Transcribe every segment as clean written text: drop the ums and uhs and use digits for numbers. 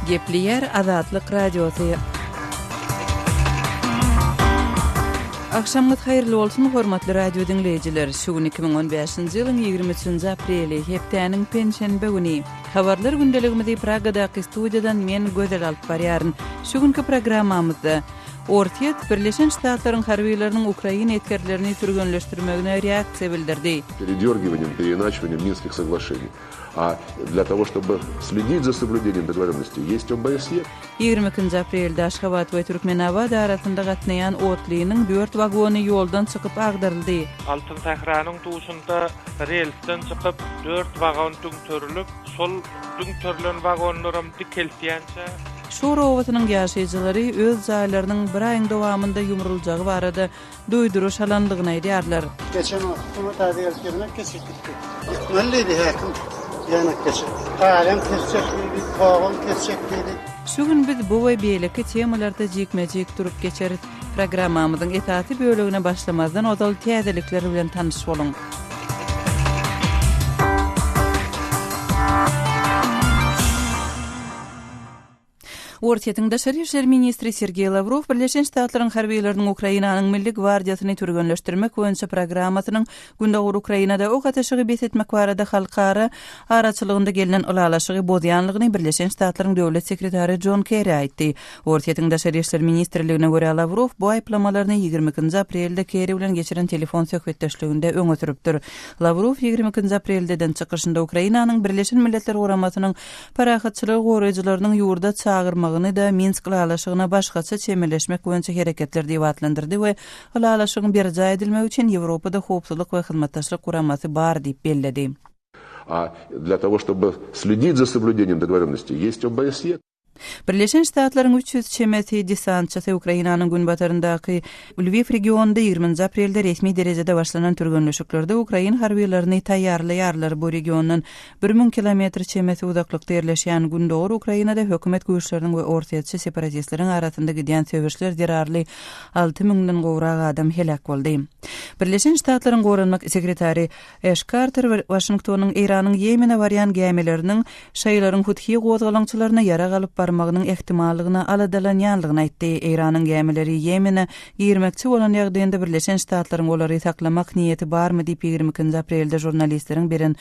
Gepliyer Azatlyk Radiosu. Akşamyz hayrly bolsun hormatly radio dinleyijiler. Şu 2015-nji ýylyň 23-nji apreli hepdeniň penşenbe güni. Habarlar gündeligimizi Pragadaky studiýadan men gözel alyp barýaryn. Şu günkü programmamyzda Ortiýet Birleşen Ştatlaryň harbiýetleriniň Ukraina etkerlerini türgünleşdirmegine reaksiýa bildirdi. Передёргиванием, переиначиванием Минских соглашений. А для того, чтобы следить за соблюдением договоренностей, есть ОБСЕ. 22 aprelde Aşgabat we Türkmenabad arasynda gatnaýan otlynyň 4 wagony ýoldan çykyp agdaryldy. Altyn Sahranyň tuğuşunda relsden çykyp 4 wagon töňtörilip, sol töňtörilen wagonlarym dikeltýänçe Şu rowatynyň ýaşaýjylary öz zaýlarynyň bir aýyň dowamında ýumruljagy barada duýduruş alandygyny aýdýarlar. Geçen hukuma tabiatlarına geçirdik. Gitmeliydi hakim. Yani geçirdik. Kalem kesecekti, kağım kesecekti. Şu gün biz bu we beýleki temalarda jekmejek durup geçerit. Programmamyzyň etaty bölügine başlamazdan ozal täzelikler bilen tanyş boluň. Ortiýetiň daşary işler ministri Sergey Lavrov Birleşen Ştatlaryň harbiýetleriniň Ukrainanyň Milli Gwardiýasyny türgünleşdirmek boýunça programmasynyň gündäk Ukrainada ok ataşygy besetmek barada halkara araçylygynda gelinen ulalaşygy bozýanlygyny Birleşen Ştatlaryň döwlet sekretary John Kerry aýtdy. Ortiýetiň daşary işler ministrligine görä Lavrov bu aýplamalaryny 22 aprelde Kerry bilen geçiren telefon söhbetdeşliginde öňe sürüpdir. Lavrov 22 apreldeden çykyşynda Ukrainanyň Birleşen Milletler Guramasynyň parahatçylygy goraýjylarynyň ýurda çağırmagyny da Minsk ulalaşygyna başgaça çemeleşmek boýunça hereketler diýip atlandyrdy we ulalaşygyň berja edilmegi üçin Ýewropada howpsuzlyk we hyzmatdaşlyk guramasy bar diýip bellädi. А для того, чтобы следить за соблюдением договоренностей, есть ОБСЕ. Birleşen Ştatlaryň 300 çemeti desantçysy Ukrainanyň günbataryndaky Lviv regionunda 20 aprelde resmi derejede başlanan türgünleşiklerde Ukraina harbiýetlerini taýýarlaýarlar. Bu regiondan 1000 kilometr çemeti uzaklykda ýerleşýän gündäk Ukrainada hökümet güýçleriniň we ortaýatçy separatistleriň arasynda gidýän söwüşler derarly 6000-den gowrak adam helak boldy. Birleşen Ştatlaryň Goranmak sekretary Ash Carter Washingtonyň Iranyň Ýemene barýan gemileriniň şaýlaryň Huthi gozgalançylaryna ýara galyp barmagynyň ehtimallygyna aladalanýanlygyny aýtdy. Iranyň gemileri Ýemene girmekçi bolan ýagdaýynda Birleşen Ştatlaryň olary saklamak niýeti barmy diýip 22 aprelde jurnalistleriň beren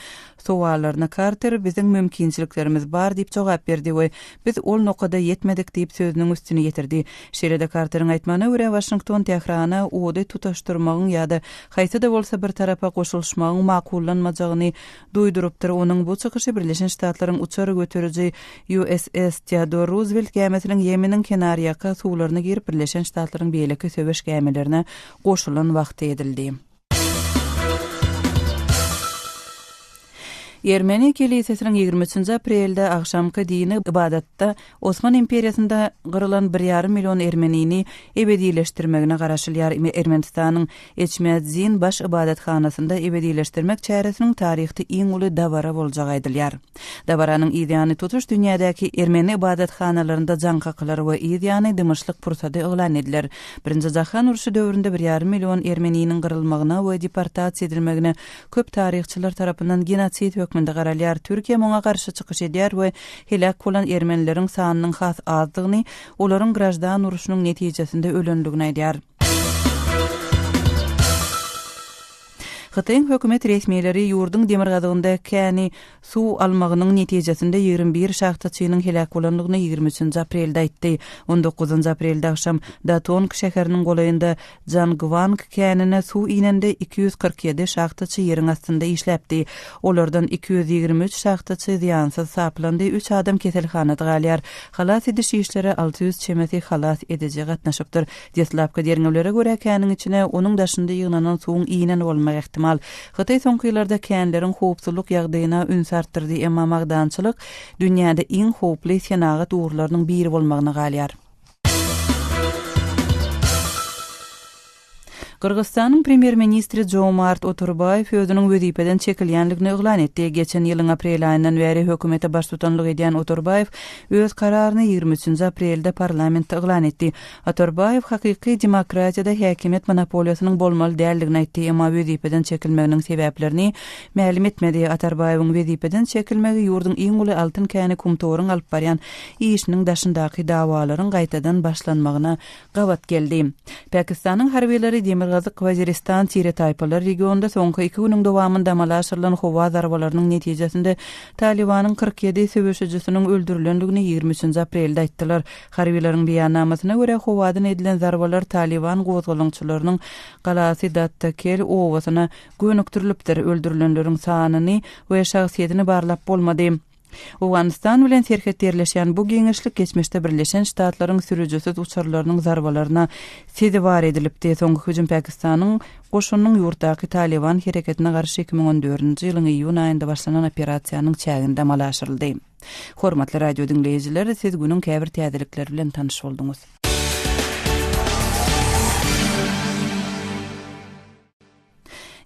sowallaryna Carter biziň mümkinçiliklerimiz bar diýip jogap berdi we biz ol nokada ýetmedik diýip sözüniň üstüne ýetirdi. Şeýle-de Carteryň aýtmanyna görä Washington Tehrana ody tutuşdurmagyň ýa-da haýsy da bolsa bir tarapa goşulmagyň makullanmajagyny duýdurupdyr. Onuň bu çykyşy Birleşen Ştatlaryň uçary götürüji USS Theodore Roosevelt gemesiniň Ýemeniň kenarýaka suwlaryna girip Birleşen Ştatlaryň beýleki söwüş gemelerine goşulan wagty edildi. Ermeni kilisesiniň 23 aprelde akşamky dini ibadatda Osman imperiýasynda gyrylan 1,5 million ermenini ebedileşdirmegine garaşylýar. Ermenistanyň Eçmedzin baş ibadathanasynda ebedileşdirmek çäresiniň taryhda iň uly dabara boljak aýdylýar. Dabaranyň ideýany tutuş dünýädäki ermeni ibadathanalaryna jaňkakylar we ideýany dymyşlyk pursady eglan ediler. Birinji jahan uruşy döwründe 1,5 million ermeniniň gyrylmagyna we deportasiýa edilmegine köp taryhçylar tarapyndan genosid hökmünde garalýar. Türkiýe muňa garşy çykyş edýär we helak bolan ermenileriň sanynyň has azdygyny, olaryň grajdan uruşynyň netijesinde ölenligini aýdýar. Hytaýyň hökümet resmiýetleri ýurduň demirgadygynda käni suw almagynyň netijesinde 21 şahtaçynyň helak bolanlygyny 23 aprelde aýtdy. 19 aprelde akşam Datonk şäheriniň golayynda Jangwang känine suw inende 247 şahtaçy ýeriň astynda işläpdi. Olardan 223 şahtaçy ýansyz saplandy. 3 adam keselhanada galýar. Halas ediş işleri 600 çemeti halas ediji gatnaşypdyr. Deslapky derňewlere görä käniň içine onuň daşynda ýygnanan suwuň iýnen bolmagy ihtimal. Hytaý soňky ýyllarda känleriň howpsuzlyk ýagdaýyna üns artdyrdy, emma magdançylyk dünýäde iň howply senagat uğurlarynyň biri bolmagyna galýar. Kırgızstanyň premier ministri Jomart Oturbayev özüniň wezipeden çekilýänligini eglan etdi. Geçen ýylyň aprel aýyndan bäri hökümete baş tutanlyk edýän Oturbayev öz kararyny 23 aprelde parlamentde eglan etdi. Oturbayev hakyky demokratiýada häkimet monopoliýasynyň bolmaly däldigini aýtdy, emma wezipeden çekilmeginiň sebäplerini ma'lum etmedi. Oturbayewiň wezipeden çekilmegi ýurdun iň uly altyn käni kumtoryň alyp barýan işiniň daşyndaky dawalaryň gaýtadan başlanmagyna gabat geldi. Pakistanyň harbiýleri Demirgazyk Waziristan Tire taýpalar regionunda soňky 2 güniň dowamında amala aşyrylan howa zarbalarynyň netijesinde Talibanyň 47 söwüşçüsiniň öldürilendigini 23 aprelde aýtdylar. Harbiýleriň beýannamasyna görä howadan edilen zarbalar Taliban gozgalaňçylarynyň galasy Dattakel owasyna gönükdirilipdir. Öldürilenleriň sanyny we şahsiýetini barlap bolmady. Awganistan bilen serhet yerleşen bu geňeşlik geçmişde Birleşen Ştatlaryň sürüjüsiz uçarlarynyň zarbalaryna sezibar edilipdi. Soňky hüjüm Pakistanyň goşunyň ýurtdaky Taliban hereketine garşy 2014-nji ýylyň iýun aýynda başlanan operasiýanyň çäginde amala aşyryldy. Hormatly radio dinleýijiler, siz günüň käbir täzelikleri bilen tanyş bolduňuz.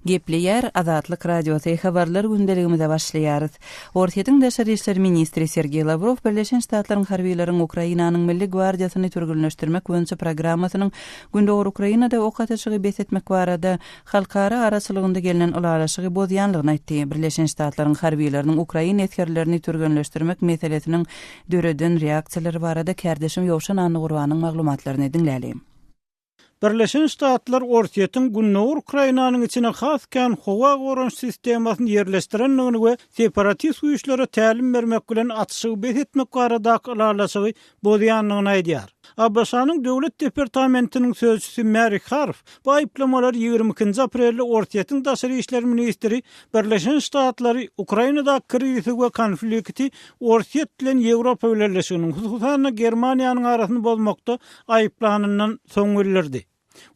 Gepleyer Azatlyk Radiosyny habarlar gündeligimize başlaýarys. Ortaýyň Daşary işler ministri Sergey Lavrov Birleşen Ştatlaryň harbiýleriň Ukrainanyň Milli Gwardiýasyny türgünleşdirmek boýunça programmasynyň gündäk Ukrainada ok ateşigi besetmek barada halkara araçylygynda gelinen ulalaşygy bozýanlygyny aýtdy. Birleşen Ştatlaryň harbiýleriniň Ukraina etkerlerini türgünleşdirmek meselesiniň döreden reaksiýalary barada kärdeşim Ýowşan Anygurbanyň maglumatlaryny dinläýälim. Birleşen Ştatlar ortaýyň günnäk Ukrainanyň içine haskan howa goranç sistemasyny ýerleşdirenligini we separatist güýçlere tälim bermek bilen atşygy besetmek baradaky ulalaşygy bozýanlygyny aýdýar. Abbaşanyň döwlet departamentiniň sözçüsü Mary Harf bu aýplamalar 22 aprelde ortaýyň daşary işler ministri Birleşen Ştatlary Ukrainada krizi we konflikti ortaýy bilen Ýewropa birleşiginiň hususan Germaniýanyň arasyny bozmakda aýplanandan soň bildirdi.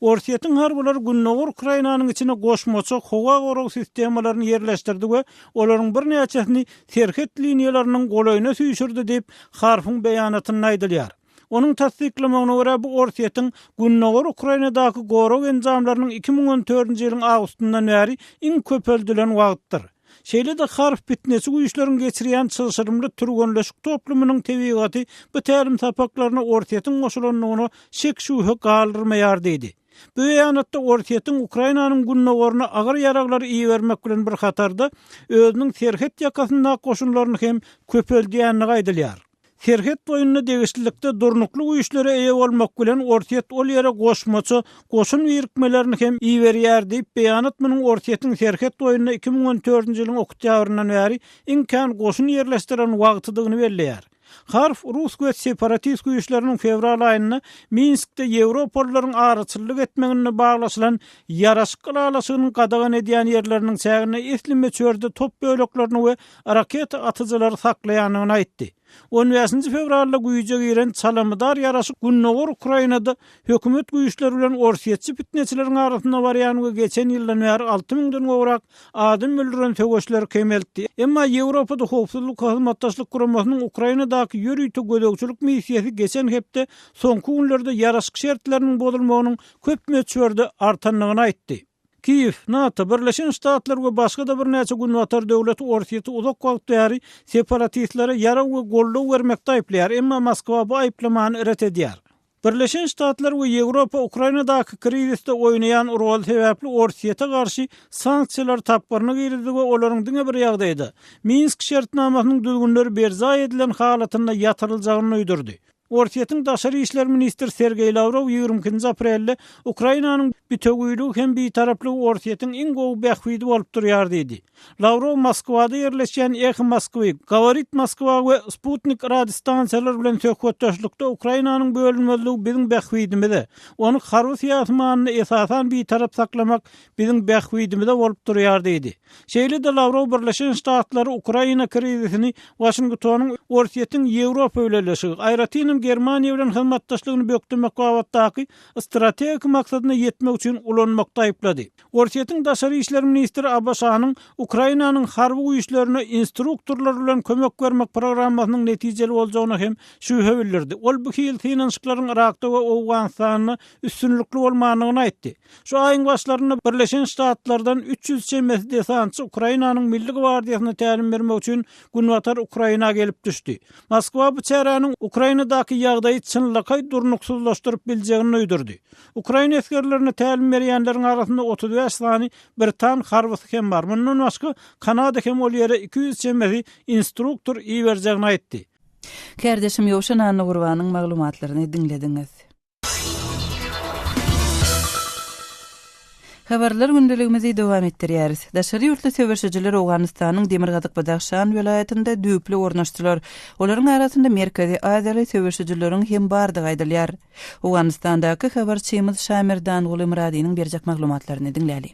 Ortaýyň harbylar günnäk Ukrainanyň içine goşmaçy howa goraw sistemalaryny ýerleşdirdi we olaryň bir näçesini serhet liniýalarynyň golaýyna süýşürdi diýip Harfyň beýanatyny aýdylýar. Onun tasdiklamagyna görä bu ortaýyň günnäk Ukrainadaky goraw enjamlarynyň 2014-nji ýylyň awgustyndan bäri iň köp öldülen wagtdyr. Şeýle de harf bitnesi güýçleriň geçirýän çylşyrymly türgünleşik toplumynyň tebigaty bu tälim sapaklaryna ortaýyň goşulanlygyny şek şübhe galdyrmaýar diýdi. Bu beýanatda ortaýyň Ukrainanyň günnägoruna agyr ýaraglary iýermek bilen bir hatarda özüniň serhet ýakasynda goşunlaryny hem köp öldüýänligi aýdylýar. Serhet boýunyna degişlikde durnukly güýçlere eýe bolmak bilen ortaýy ol ýere goşmaçy goşun birikmelerini hem iýerýär diýip beýanat meniň ortaýyň serhet boýunyna 2014-nji ýylyň oktýabryndan bäri imkan goşun ýerleşdiren wagtydygyny belleýär. Harf Rus we separatist güýçleriniň fevral aýynda Minskde Ýewropalylaryň araçylyk etmegine baglaşylan ýaraşyk ulalaşygyny gadagan edýän ýerleriniň çägine eslime çörde top böleklerini we raket atyjylary saklaýanyny aýtdy. 15 fevralda güýje giren çalamdar ýaraşyk günnäk Ukrainada hökümet güýçleri bilen ortaýy fitneçileriň arasynda barýan we geçen ýyldan bäri 6000-den gowrak adam öldüren töweşler kemeldi. Emma Ýewropada howpsuzlyk hyzmatdaşlyk guramasynyň Ukrainadaky ýörüýte gödökçülük missiýasy geçen hepde soňky günlerde ýaraşyk şertleriniň bozulmagynyň köp möçberde artanlygyny aýtdy. Kiyev, NATO, Birleşen Ştatlar we başga da bir näçe gün watar döwleti ortaýy uzak wagt bäri separatistlere ýara we gollaw bermekde aýplaýar, emma Moskwa bu aýplamany ret edýär. Birleşen Ştatlar we Ýewropa Ukrainadaky krizisde oýnaýan rol sebäpli ortaýyga garşy sanksiýalar tapgyryny girdi we olaryň diňe bir ýagdaýda Minsk şertnamasynyň düzgünleri berza edilen halatynda ýatyryljagyny uýdurdy. Ortaýyň daşary işler ministri Sergey Lavrov 22 aprelde Ukrainanyň bitögüýligi hem bitaraply ortaýyň iň gowy bähwidi bolup durýar diýdi. Lavrov Moskwada ýerleşen Ekh Moskwy, Govorit Moskwa we Sputnik radio stansiýalary bilen söhbetdeşlikde Ukrainanyň bölünmezligi biziň bähwidimizde, onu harby syýasatmanyny esasan bitarap saklamak biziň bähwidimizde bolup durýar diýdi. Şeýle de Lavrov Birleşen Ştatlary Ukraina krizisini Washingtonyň ortaýyň Ýewropa birleşigi, aýratynym Germaniýa bilen hyzmatdaşlygyny bökdemek wagtdaky strategik maksadyna ýetmek üçin ulanmakda aýplady. Ortiýetiň daşary işler ministri Abbasanyň Ukrainanyň harby güýçlerine instruktorlar bilen kömek bermek programmasynyň netijeli boljagyna hem şüphe bildirdi. Ol bu ýyl finansyklaryň Irakda we Awganistanda üstünlükli bolmagyny aýtdy. Şu aýyň başlaryna Birleşen Ştatlardan 300 çemesi desantçy Ukrainanyň milli gwardiýasyna tälim bermek üçin günbatar Ukraina gelip düşdi. Moskwa bu çäranyň Ukrainadaky ýagdaýy çynlykay durnuksuzlaşdyryp biljegini öýdürdi. Ukraina eskerlerine tälim berýänleriň arasynda 35 sany Britan harbysy hem bar. Mundan başga Kanada hem ol ýere 200 çemesi instruktor iýerjegini aýtdy. Kärdeşim Ýowşan Anna Gurbanyň maglumatlaryny dinlediňiz. Habarlar gündeligimizi dowam etdirýäris. Daşary ýurtly söwüşçiler Awganistanyň Demirgazyk Badakhşan welaýatynda düýpli ornaşdylar. Olaryň arasynda Merkezi Aziýaly söwüşçileriň hem bardygy aýdylýar. Awganistandaky habarçymyz Şamirdan Gulymradynyň berjek maglumatlaryny dinläli.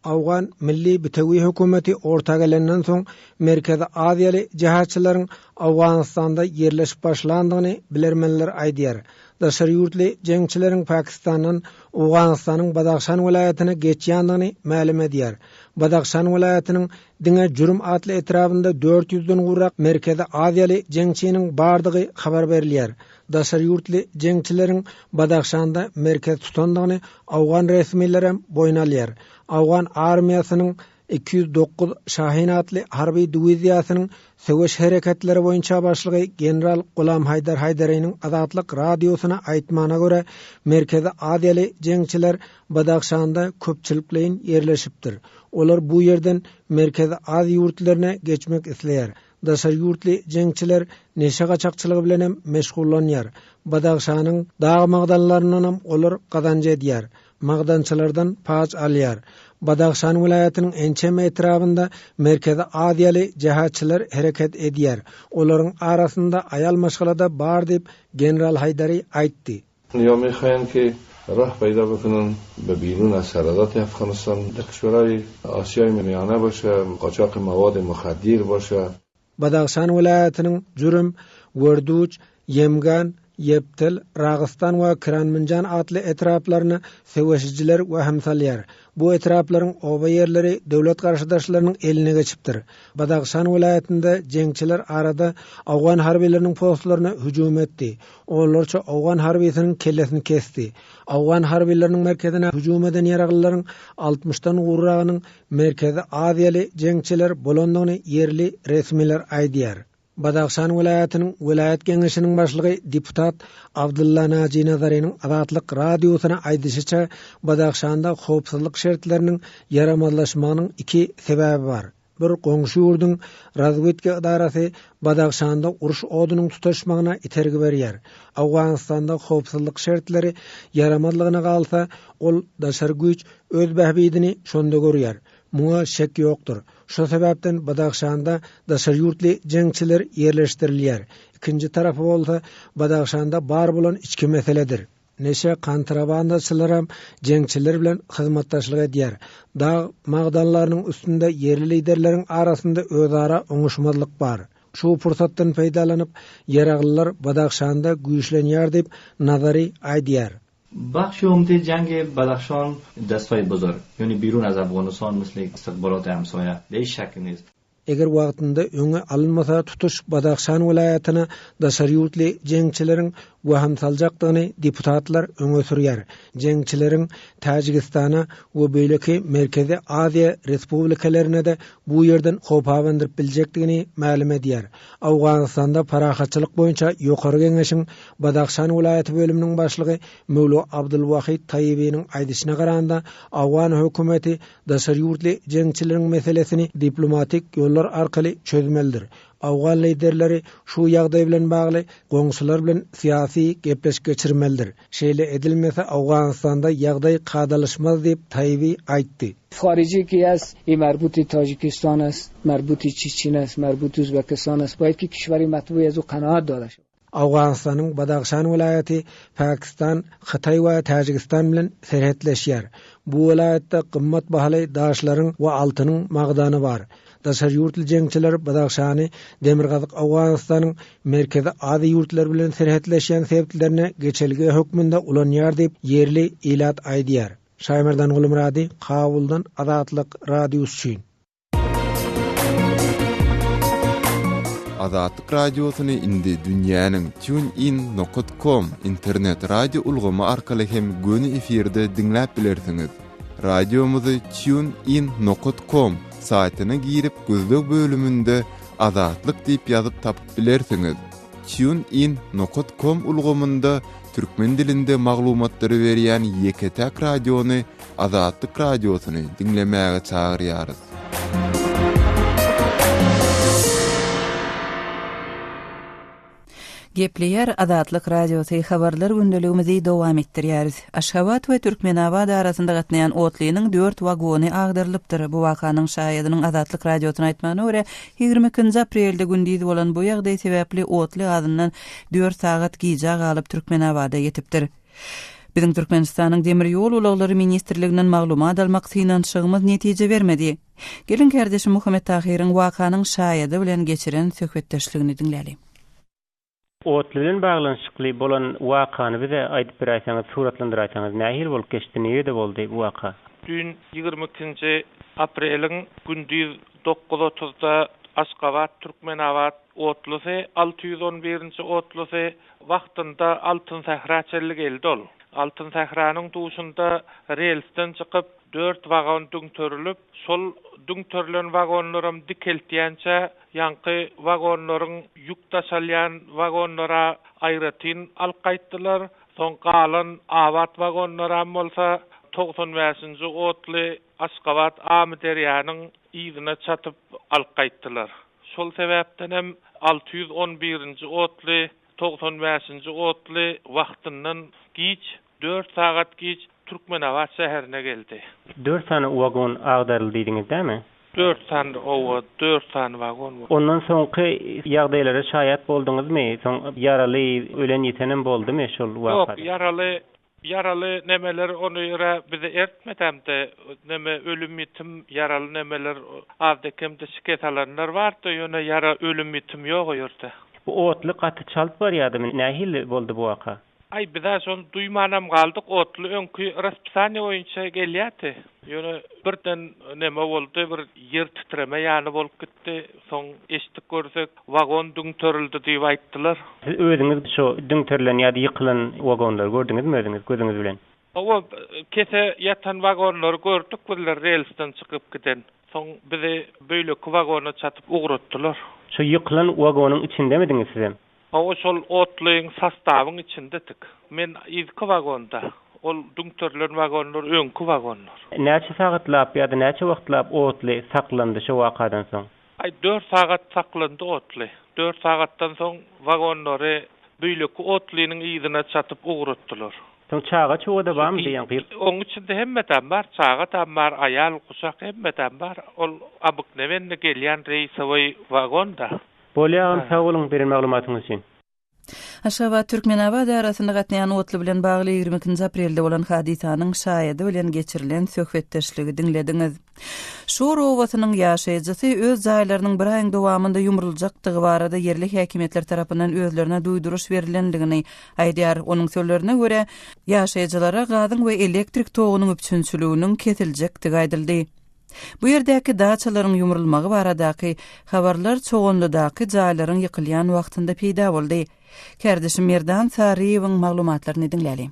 Awgan Milli Bitewi hökümeti orta gelenden soň Merkezi Aziýaly jahatçylaryň Awganistanda ýerleşip başlandygyny bilermenler aýdýar. Daşary ýurtly jeňçileriň Pakistandan Awganistanyň Badakhşan welaýatyna geçýändigini ma'lum edýär. Badakhşan welaýatynyň diňe jürüm atly etrafynda 400-den gurrak Merkezi Aziýaly jeňçiniň bardygy habar berilýär. Daşary ýurtly jeňçileriň Badakhşanda merkez tutandygyny Awgan resmiýleri boýun alýar. Awgan armiýasynyň 209 Şahin atly harby diwiziýasynyň söwüş hereketleri boýunça başlygy general Gulam Haydar Haydarynyň Azatlyk radiosuna aýtmana görä Merkezi Aziýaly jeňçiler Badakhşanda köpçülikleýin ýerleşipdir. Olar bu ýerden Merkezi Aziýa ýurtlaryna geçmek isleýär. Daşary ýurtly jeňçiler neşe gaçakçylygy bilen hem meşgullanýar. Badakhşanyň dağ magdanlaryndan olar gazanjy edýär. Magdançylardan paç alýar. Badakhşan welaýatynyň ençeme etrafynda Merkezi Aziýaly jahatçylar hereket edýär. Olaryň arasynda aýal maşgalada bar diýip general Haydary aýtdy. یا میخواین که راه پیدا بکنن به بیرون از سرحدات افغانستان در کشورهای آسیای میانه باشه، قاچاق مواد مخدر باشه. Badakhşan welaýatynyň Jürüm, Görduç, Yemgan, Yeptil, Ragistan we Kiranminjan atly etraplaryny söwüşçiler we hamsalýar. Bu etraplaryň oba ýerleri döwlet garşydaşlarynyň eline geçipdir. Badakhşan welaýatynda jeňçiler arada Awgan harbiýleriniň postlaryna hüjum etdi. Onlarça Awgan harbiýetiniň kellesini kesdi. Awgan harbiýleriniň merkezine hüjum eden ýaraglylaryň 60-dan gurragynyň Merkezi Aziýaly jeňçiler bolandygyny ýerli resmiler aýdýar. Badakhşan welaýatynyň welaýat geňeşiniň başlygy deputat Abdulla Naji Nazarynyň Azatlyk radiosuna aýdyşyça Badakhşanda howpsuzlyk şertleriniň yaramazlaşmagynyň iki sebäbi bar. Bir goňşy ýurdun razwedka idarasy Badakhşanda uruş odunyň tutaşmagyna itergi berýär. Awganistanda howpsuzlyk şertleri yaramazlygyna galsa, ol daşary güýç öz bähbidini şonda görýär. Muňa şek ýokdur. Şu sebäpden Badakhşanda daşary ýurtly jeňçiler ýerleşdirilýär. İkinji tarapy bolsa Badakhşanda bar bolan içki meseledir. Neşe kontrabandaçylar hem jeňçiler bilen hyzmatdaşlyk edýär. Dağ magdanlarynyň üstünde ýerli liderleriň arasynda özara oňuşmazlyk bar. Şu pursatdan peýdalanyp ýaraglylar Badakhşanda güýçlenýär diýip Nazary aýdýar. بخش عمده جنگ بدخشان دستای بزرگ یعنی بیرون از افغانستان مثل استخبارات همسایه به هیچ شک نیست. Eger wagtynda öňe alınmasa tutuş Badakhşan welaýatyna daşary ýurtly jeňçileriň we hamsaljakdygyny deputatlar öňe sürýär. Jeňçileriň Täjikistana we beýleki Merkezi Aziýa respublikalarına da bu ýerden howpawandyryp biljekdigini ma'lum edýär. Awganistanda parahatçylyk boýunça ýokary geňeşiň Badakhşan welaýaty bölüminiň başlygy Mevlu Abdulwahid Tayyibiniň aýdyşyna garanda Awgan hökümeti daşary ýurtly jeňçileriň meselesini diplomatik ýollar arkaly çözmelidir. Awgan liderleri şu ýagdaý bilen bagly goňşular bilen syýasy gepleşik geçirmelidir. Şeýle edilmese Awganistanda ýagdaý qadalaşmaz diýip Tayyip aýtdy. خارجی که است این مربوط تاجیکستان است، مربوط چچن است، مربوط ازبکستان است. باید که کشوری مطبوعی از او قناعت داشته شود. Awganistanyň Badakhşan welaýaty Pakistan, Xitay we Täjikistan bilen serhetleşýär. Bu welaýatda gymmat bahaly daşlaryň we altynyň magdany bar. daşar ýurtly jeňçiler Badaxşany, Demirgazyk Awganystanyň merkezi ady ýurtlar bilen serhetleşýän sebäplerine geçelge hökmünde ulanýar diýip yerli ilat aýdýar. Şaýmerdan Gulmurady, Kabuldan Azatlyk radiosu üçin. Azatlyk radiosyny indi dünýäniň TuneIn.com internet radio ulgamy arkaly hem göni efirde dinläp bilersiňiz. Radiomuzy TuneIn.com saytyna girip gözlük bölümünde Azatlyk diýip ýazyp tapyp bilersiňiz. TuneIn.com ulgamynda türkmen dilinde maglumatlary berýän Ýeketäk radiony Azatlyk radiosyny dinlemäge çagyrýarys. Gepleyer Azatlyk radiosu habarlar gündeligimizi dowam etdirýäris. Aşgabat we Türkmenabad arasynda gatnaýan otlynyň 4 wagony agdarylypdyr. Bu wakanyň şaýadynyň Azatlyk radiosyna aýtmagyna görä 22 aprelde gündüz bolan bu ýagdaý sebäpli otly adyndan 4 sagat giýja galyp Türkmenabada ýetipdir. Biziň Türkmenistanyň demir ýol ulaglary ministrliginden maglumat almak synanşygymyz netije bermedi. Gelin kardeşim Muhammed Tahiryň wakanyň şaýady bilen geçiren söhbetdeşligini dinläli. Otlyň baglanşykly bolan wakany bize aýdyp berýäňiz, suratlandyraýsyňyz, nähil bolup geçdi, näde boldy bu waka? Dün 22 apreliň gündüz 9:30-da Aşgabat Türkmenabad otlysy 611-nji otlysy wagtynda Altyn Sahra çelli geldi ol. Altyn Sahranyň duşunda relsden çykyp 4 wagon düňtörilip, sol düňtörilen wagonlarym dikeltýänçe ýanky wagonlaryň ýük taşalýan wagonlara aýratyn alqaýtdylar. Soň galan awat wagonlara bolsa 95-nji otly Aşgabat Amderiýanyň ýygyna çatyp alqaýtdylar. Şol sebäpden hem 611-nji otly 95-nji otly wagtyndan giç 4 sagat giç Türkmenabad şäherine geldi. 4 tane wagon agdaryldy diýdiňiz, dämi? 4 tane wagon. Ondan soňky ýagdaýlara şaýat boldyňyzmy? Soň ýaraly, ölen ýetenem boldymy şol wagtda? Ýok, yaraly nemeler onu ýere bize ertmedämde, neme ölüm ýetim yaraly nemeler azdekemde şiket alanlar bardy, ýöne yara ölüm ýetim ýok ýerde. Bu otly gaty çalp barýardymy? Nähil boldy bu waka? Ay bize şol duymanam galdyk, otly öňkü raspsany boýunça gelýärdi. Ýöne birden neme boldy, bir ýer titreme ýany bolup gitdi. Soň eşitdik görsek wagon düňtörildi diýip aýtdylar. Siz özüňiz şu düňtörilen ýa-da ýykylan wagonlar gördüňizmi özüňiz gözüňiz bilen? Owa kese ýatan wagonlary gördük, bular relsden çykyp giden. Soň bizi beýle wagona çatyp ugratdylar. Şu ýykylan wagonyň içindemidiňiz siz? O şol otlyň sastawyň içindedik. Men ilki wagonda. Ol düňtörilen wagonlar öňkü wagonlar. Näçe sagatlap ýa-da näçe wagtlap otly saklandy şu wakadan soň? Ay 4 sagat saklandy otly. 4 sagatdan soň wagonlary beýleki otlynyň ýygyna çatyp ugratdylar. Soň çaga çoğda barmy diýen gyr? Oň içinde hemmeden bar, çaga tam bar, aýal guşak hemmeden bar. Ol abyknewenne gelýän reýsowy wagonda. Bolýan sağolun beren maglumatyňyz üçin. Aşgabat Türkmenabad arasynda gatnaýan otly bilen bagly 22 aprelde bolan hadisanyň şaýady bilen geçirilen söhbetdeşligi dinlediňiz. Şor owasynyň ýaşaýjysy öz zaýlarynyň bir aýyň dowamında ýumruljakdygy barada yerli häkimetler tarapyndan özlerine duýduruş berilendigini aýdýar. Onuň sözlerine görä, ýaşaýjylara gazyň we elektrik togunyň üçünçülüginiň kesiljekdigi aýdyldy. Bu ýerdäki daçalaryň ýumrulmagy baradaky habarlar çoğunludaky jaýlaryň ýykylýan wagtynda peýda boldy. Kardeşim Merdan Sariýewiň maglumatlaryny dinläli.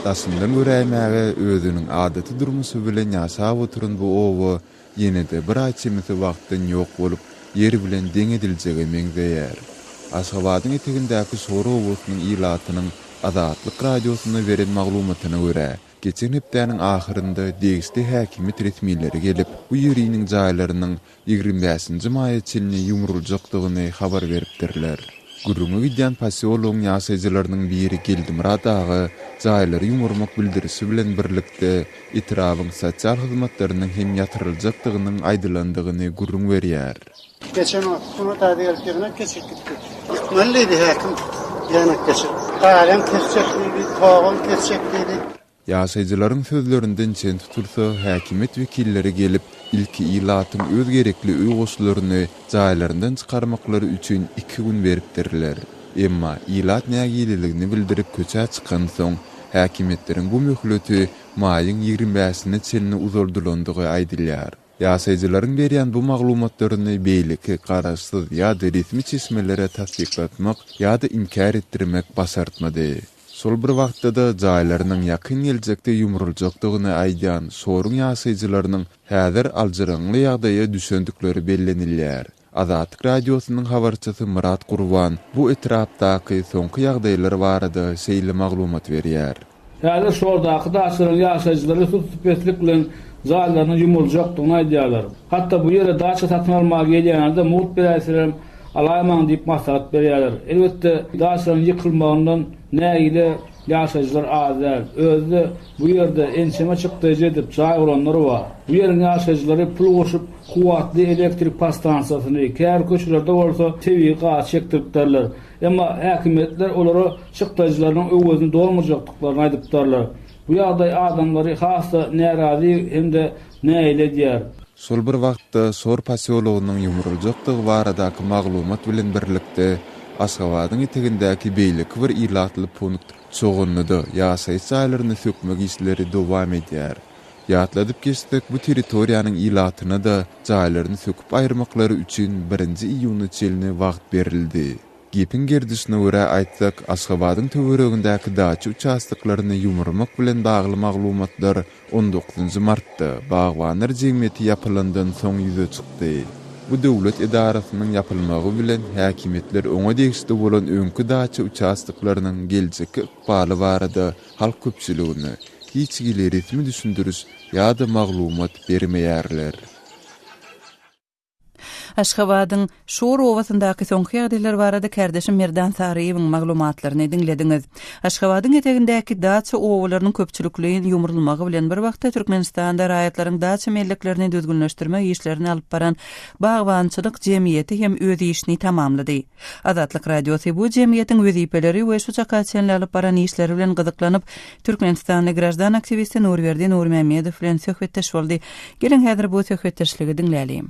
Dasyndan göräýmäge özüniň adaty durmusy bilen ýaşap oturun bu owa ýene-de bir aýçymysy wagtdan ýok bolup ýeri bilen deň ediljegi meňzeýär. Aşgabatyň etegindäki Şoro owasynyň ilatynyň Azatlyk radiosyna beren maglumatyna görä, geçen hepdäniň ahyrynda degişli häkimet resmiýetleri gelip, bu ýeriniň jaýlarynyň 25-nji maýy çelini ýumruljakdygyny habar beripdirler. Gurrungy gidýän pasiýoluň ýaşaýjylarynyň biri Geldimrat agy jaýlary ýumurmak bildirisi bilen birlikde itirabyň sosial hyzmatlarynyň hem ýatyryljakdygynyň aýdylandygyny gurrun berýär. Geçen bunu tadigelkerine geçirdik. İhtimalle häkim ýanyk geçir. Galan kesecekdi, toğun kesecekdi. Ýaşaýjylaryň sözlerinden çen tutulsa, häkimet wekilleri gelip ilki ilatyň öz gerekli öý goşularyny jaýlaryndan çykarmaklary üçin 2 gün beripdirler. Emma ilat nägililigini bildirip köçä çykan soň häkimetleriň bu möhleti maýyň 25-sine çenini uzaldylandygy aýdylýar. Ýaşaýjylaryň berýän bu maglumatlaryny beýleki garaşsyz ýa-da resmi çeşmelere tasdiklatmak ýa-da inkar etdirmek basartmady. Sol bir wagtda da jaýlarynyň ýakyn geljekde ýumruljakdygyny aýdýan sorun ýaşaýjylarynyň häzir aljaranly ýagdaýa düşendikleri bellenilýär. Azatlyk radiosynyň habarçysy Murat Gurban bu etrapdaky soňky ýagdaýlar barada şeýle maglumat berýär. Häzir şoldaky daşyryň ýaşaýjylary tutupetlik bilen jaýlaryny ýumruljakdygyny aýdýarlar. Hatda bu ýere daşy satyn almagy gelýände mut beräsirim alaýman diýip maslahat berýärler. Elbetde daşyryň ýykylmagyndan nägile ýaşaýjylar azal. Özde bu ýerde ençeme çykdyjy diýip jaý olanlar bar. Bu ýeriň ýaşaýjylary pul goşup kuwatly elektrik pastansiýasyny kär köçlerde bolsa tebii gaç çekdiripdirler. Emma häkimetler olary çykdyjylaryň öwüzini dolmajakdyklaryny aýdypdirler. Bu ýagdaý adamlary hassa närazi hemde näile diýär. Sol bir wagtda Sor pasiologynyň ýumruljakdygy baradaky maglumat bilen birlikde Aşgabatyň etegindäki beýlik bir ilatly punkt çoğunludy ýaşaýjylaryny sökmek işleri dowam edýär. Ýatladyp geçdik bu territoriýanyň ilatyna da jaýlaryny söküp aýyrmaklary üçin 1-nji iýuny çelini wagt berildi. Gepin gerdisine göre aýtsak, Aşgabatyň töweregindäki daçy uçastyklaryny ýumurmak bilen bagly maglumatlar 19 martda Bagwanlar jemgyýeti ýapylandan soň ýüze çykdy. Bu döwlet edarasynyň ýapylmagy bilen häkimetler oňa degişde bolan öňkü daçy uçastyklarynyň geljeki ykbaly barada halk köpçüligini hiç resmi düşündürüş ýa-da maglumat bermeýärler. Aşgabatyň Şor owasyndaky soňky ýagdaýlar barada kardeşim Merdan Saraýewiň maglumatlaryny dinlediňiz. Aşgabatyň etegindäki daça owalarynyň köpçülikligiň ýumrulmagy bilen bir wagtda Türkmenistanda raýatlaryň daça melleklerini düzgünleşdirme işlerini alyp baran Bagwançylyk jemgyýeti hem öz işini tamamlady. Azatlyk radiosy bu jemgyýetiň wezipleri we şu çakaçenli alyp baran işleri bilen gyzyklanyp Türkmenistanyň grajdan aktivisti Nurberdi Nurmammedow bilen söhbetdeş boldy. Gelin häzir bu söhbetdeşligi dinläýälim.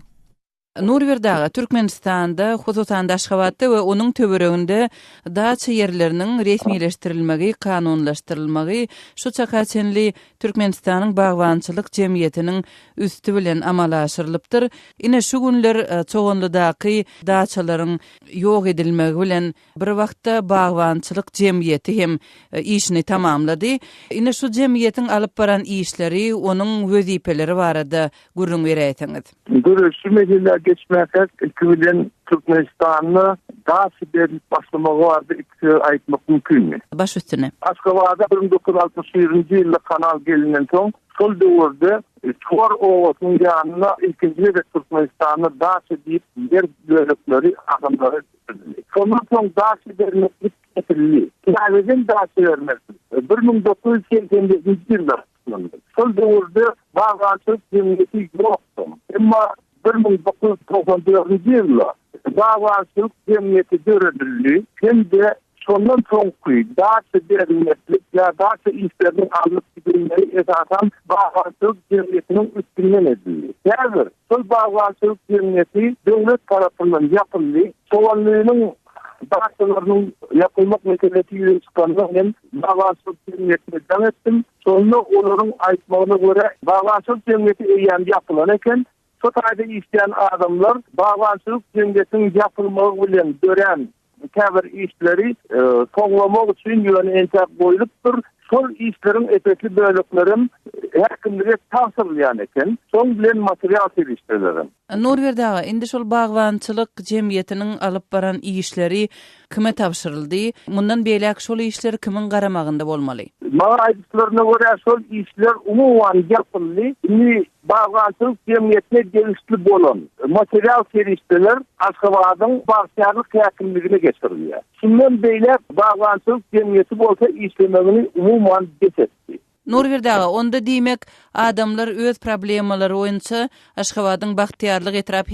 Nurberdaga Türkmenistanda hususan Aşgabatda we onuň töwereginde daça ýerleriniň resmileşdirilmegi, kanunlaşdyrylmagy şu çakaçenli Türkmenistanyň bagwançylyk jemgyýetiniň üstü bilen amala aşyrylypdyr. Ine şu günler çoğunludaky daçalaryň ýok edilmegi bilen bir wagtda bagwançylyk jemgyýeti hem işini tamamlady. Ine şu jemgyýetiň alyp baran işleri, onuň wezipeleri barada gurrun berýäňiz. Görüşmediler geçmekte bilen Türkmenistan'ı daha siberlik başlamağı vardı aytmak mümkün mü? Baş üstüne. Aşgabatda 1961 ýylda kanal gelinen soň sol döwürde Çor owasynyň ýanyna ilkinji de Türkmenistan'ı daha diýip yer bölekleri adamlary edildi. Sondan soň daha siberlik getirildi. Täzeden daha sibermek 1980-nji ýylda sol döwürde bagwançylyk jemgyýeti ýokdy. Emma 1994 ýylda bagwançylyk jemgyýeti döredildi. Hem de sondan soňky daçy berilmeklik ýa daçy işlerini alyp gidilmeli esasan bagwançylyk jemgyýetiniň üstünden edildi. Häzir sol bagwançylyk jemgyýeti döwlet tarapyndan ýapyldy. Soňlygynyň daçylarynyň ýapylmak meselesi ýüze çykandan hem bagwançylyk jemgyýetine demetdim. Soňra olaryň aýtmagyna görä bagwançylyk jemgyýeti eýan ýapylan eken, Sotayda işleyen adamlar bagwançylyk jemgyýetiniň ýapylmagy bilen gören käbir işleri toplamak üçin ýöne entap goýulypdyr. Sol işleriň etekli böleklerim häkimlige tasyrlaýan eken, soň bilen material serişdirler. Nurberdaga indi şol bagwançylyk jemgyýetiniň alyp baran işleri kime tapşyryldy? Mundan beýlek şol işler kimin garamagynda bolmaly? Maňa aýdyklaryna görä şol işler umumyň ýapyldy. Bagwançylyk jemgyýetine gelişli bolan material serişdirler Aşgabatyň bagçylyk häkimligine geçirilýär. Şundan beýlek bagwançylyk jemgyýeti bolsa işlemegini umumyň geçetdi. Nurberdaga onda diýmek adamlar öz problemalary boýunça Aşgabatyň bagtyarlyk etrap